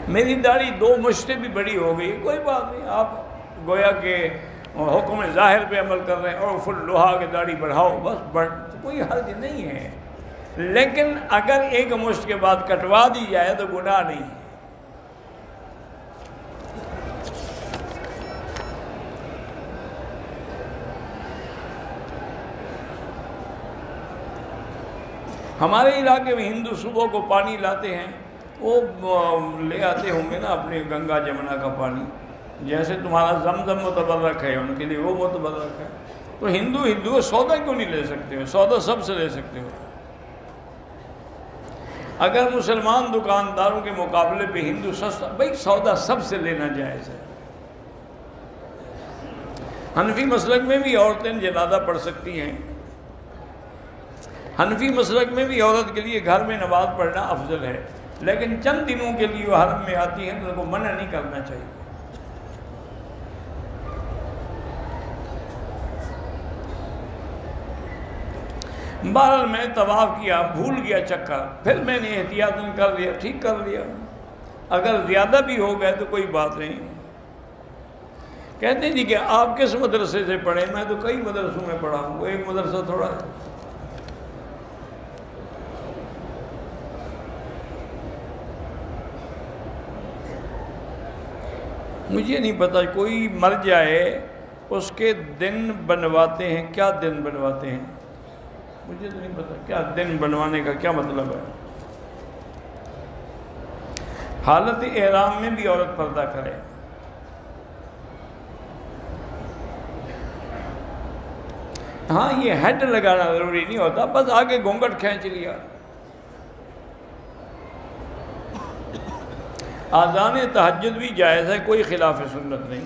میری داڑھی 2 مشتیں بھی بڑی ہو گئی، کوئی بات نہیں، آپ گویا کہ حکم ظاہر پہ عمل کر رہے ہیں، اور فل لوہا کے داڑھی بڑھاؤ، بس بڑھ، کوئی حرج نہیں ہے۔ لیکن اگر 1 مشت کے بعد کٹوا دی جائے تو گناہ نہیں ہے۔ ہمارے علاقے میں ہندو صبح کو پانی لاتے ہیں، وہ لے آتے ہوں گے نا اپنے گنگا جمنا کا پانی، جیسے تمہارا زمزم متبرک ہے ان کے لیے وہ متبرک ہے، تو ہندو سودا کیوں نہیں لے سکتے ہو؟ سودا سب سے لے سکتے ہو۔ اگر مسلمان دکانداروں کے مقابلے پہ ہندو سستا، بھائی سودا سب سے لینا جائز ہے۔ حنفی مسلک میں بھی عورتیں جنازہ پڑھ سکتی ہیں، حنفی مسلک میں بھی عورت کے لیے گھر میں نماز پڑھنا افضل ہے، لیکن چند دنوں کے لیے وہ حرم میں آتی ہیں تو ان کو منع نہیں کرنا چاہیے۔ بہرحال میں طواف کیا، بھول گیا چکر، پھر میں نے احتیاطاً کر لیا، ٹھیک کر لیا، اگر زیادہ بھی ہو گئے تو کوئی بات نہیں۔ کہتے ہیں جی کہ آپ کس مدرسے سے پڑھے؟ میں تو کئی مدرسوں میں پڑھا ہوں، وہ ایک مدرسہ تھوڑا ہے۔ مجھے نہیں پتا، کوئی مر جائے اس کے دن بنواتے ہیں، کیا دن بنواتے ہیں؟ مجھے تو نہیں پتا کیا دن بنوانے کا کیا مطلب ہے۔ حالت احرام میں بھی عورت پردہ کرے۔ ہاں یہ ہیڈ لگانا ضروری نہیں ہوتا، بس آگے گھونگھٹ کھینچ لیا۔ اذان تہجد بھی جائز ہے، کوئی خلاف سنت نہیں۔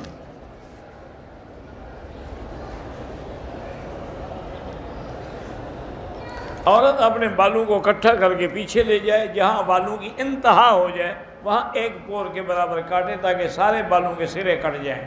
عورت اپنے بالوں کو اکٹھا کر کے پیچھے لے جائے، جہاں بالوں کی انتہا ہو جائے وہاں 1 پور کے برابر کاٹے تاکہ سارے بالوں کے سرے کٹ جائیں۔